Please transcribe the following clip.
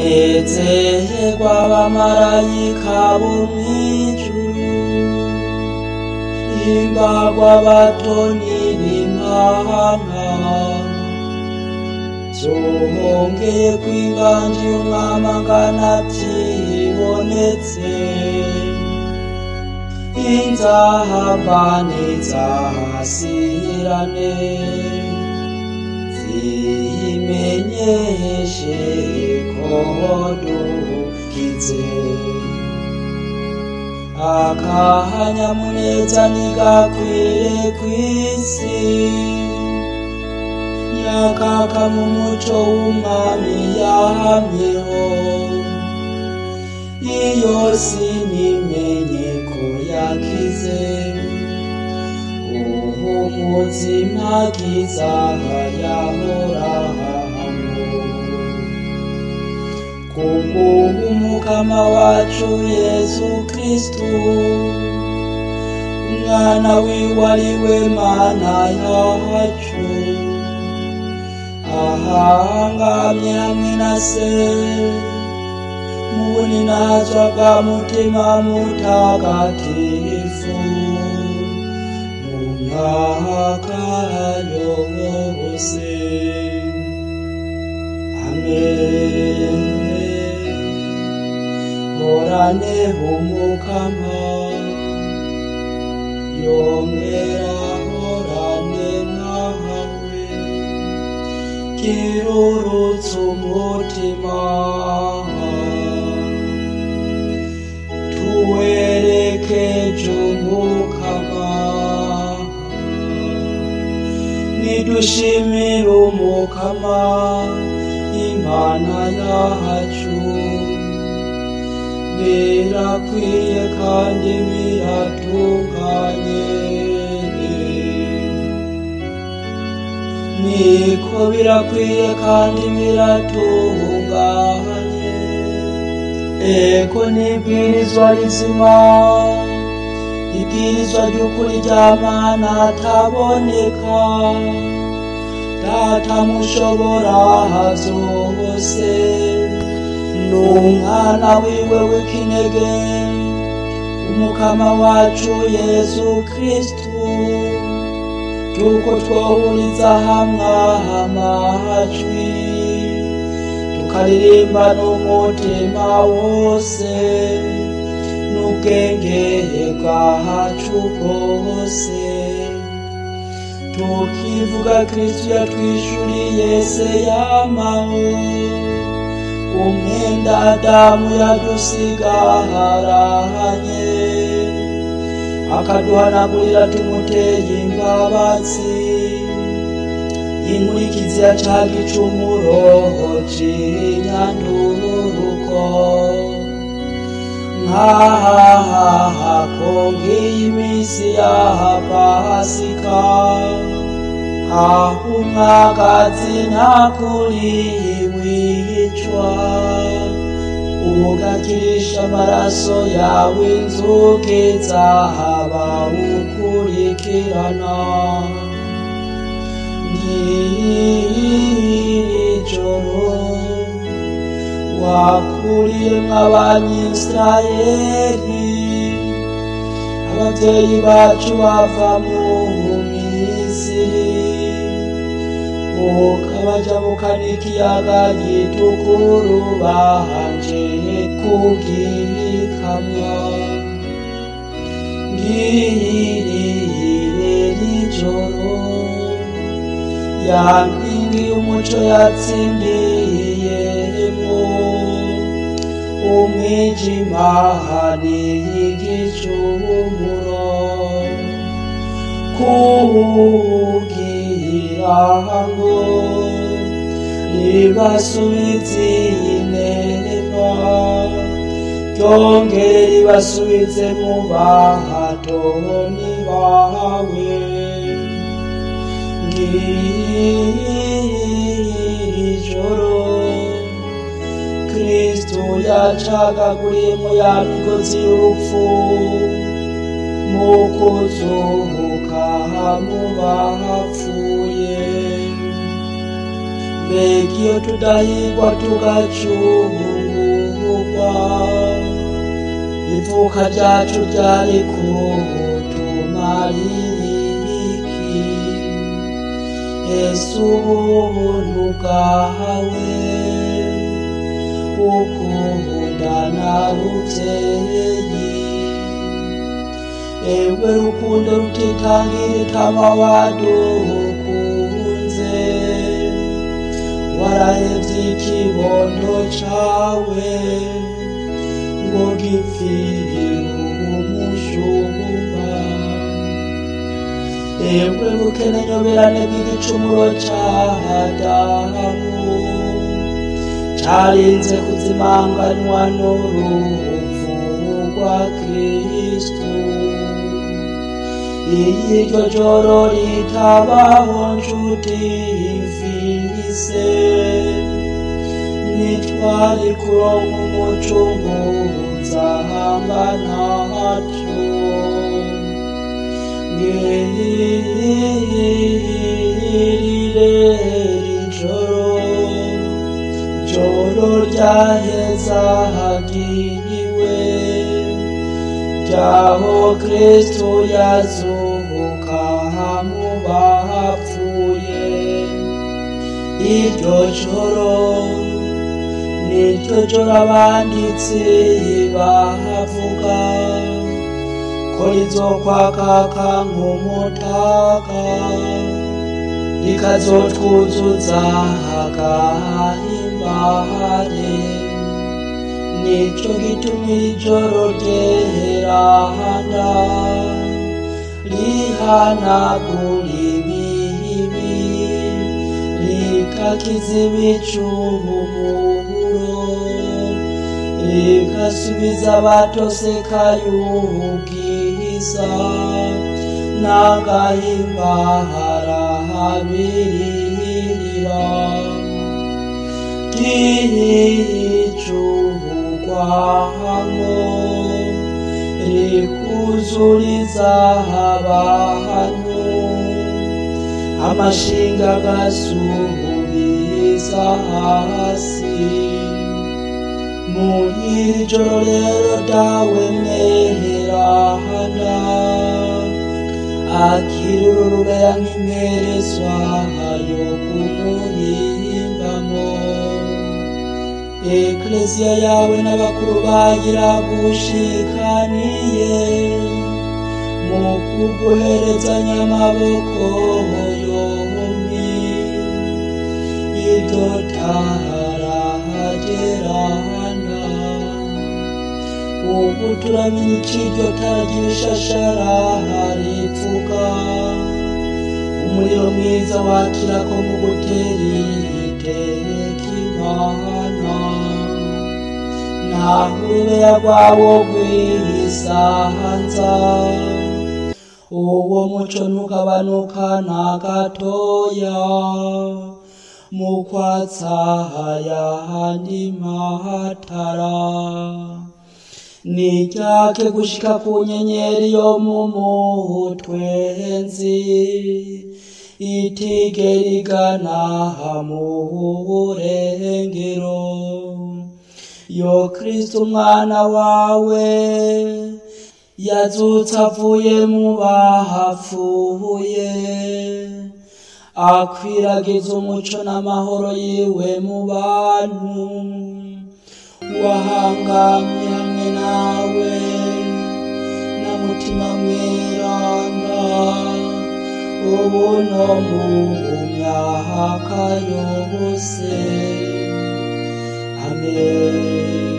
nezerwa abamarayika bo mw'ijuru, himbagwa abatoni b'Imana, zohongeye kw'inganji y'umwami angana atibonetse, inzahambane zahasirane zimenyeshe ko dukize. Akanyamuneza ntigakwire kw'isi, yakaka mu muco w'umwami yahamyeho, iyo si nimenye ko yakize, umutima kiza yahorahamwe. Kubw'umukama wacu Yesu Kristu, umwana wiwe ari we Mana yacu, ahangamye hamwe na se mu buninazwa bwa mutima mutagatifu, mu myaka yose. Amen. Horane umukama, yongera horane nawe, kirurutse umutima, tuwerekeje umukama, nidushimire umukama Imana yacu, birakwiye kandi biratunganye, niko birakwiye kandi biratunganye. Eko n'ibwirizwa rizima, ibwirizwa ry'ukuri rya Mana ataboneka, Data mushobora vyose, n'umwana wiwe w'ikinege, umukama wacu Yesu Kristu, tuko twohuriza hamwe amajwi, tukaririmba n'umutima wose, n'ubwenge bwacu bwose, tukivuga Kristu yatwishuriye se yamaho, umwenda Adamu yadusigaranye, akaduhanagurira tumuteye imbabazi, inkurikizi ya ca gicumuro c'inyanduruko, nk'aha kongiye imisi ya Pasika, aho umwagazi nyakuri wicwa, ugakirisha amaraso yawe inzuki zahaba ukurikirana. Ng'ijoro wakuriyemwo Abanyisirayeli, abavyeyi bacu bava mu Misiri, ukabajabukana ikiyaga gitukura bahanje kugikamya. Ngirire ijoro, ya nkingi y'umuco yatsindiyemwo, umwijima n'igicumuro, kugira ngo ribasubize inema, ryongere ribasubize mu bahatoni bawe. Ng'ijoro Kristu yacagaguriyemwo ya migozi y'urupfu, mu kuzuka mu bapfuye. mbega iyo tudahigwa tugacungurwa ivuka ryacu ryari kutumarira iki Yesu ubuntu bwawe ukundana ruvyeyi ewe rukundo rutitangira itama wadukunze warahevye ikibondo cawe ngo gipfire umushumba ewe bukene nyoberane bw'igicumuro ca Adamu carinze kuzimanganywa n'urupfu rwa Kristo iryo joro ritabaho nshuti mfise nitwari kuronka umucunguza hambana haco ngirire joro ryaheza hagiriwe ryaho Kristo yazuka mu bapfuye iryo joro niryo joro abanditsi bahavuga ko rizokwakaka nk'umutaka rikazotwuzuza agahimbare nico gituma ijoro ryerahana rihanagura ibibi rikakiza ibicumuro rikasubiza abatosekayo ubwiza n'agahimbara habirira ry'icurwamo rikuzuriza abantu amashinga agasubiza hasi muri ijoro rero dawe mwerahana akirura urubeya nk'imperezwa yo kumuhimbamo Eklesia yawe n'abakuru bagira gushikaniye mu kuguherezanya amaboko yompi iryo taragerana ubu turamenya ikiryo tara ry'ibishashara ripfuka umuriro mwiza wakira ko mu gutera iteka imana naho urubeya rwawo rwisanza uwo muco ntugabanuka na gatoya mu kwatsa ayandi matara niryake gushika ku nyenyeri yo mu mutwenzi itigera igana mu burengero yo Kristo umwana wawe yazutse avuye mu bahapfuye akwiragiza umuco n'amahoro yiwe mu bantu wahangamye hamwe nawe na mutima mweranda ubu no mu myaka yose amen.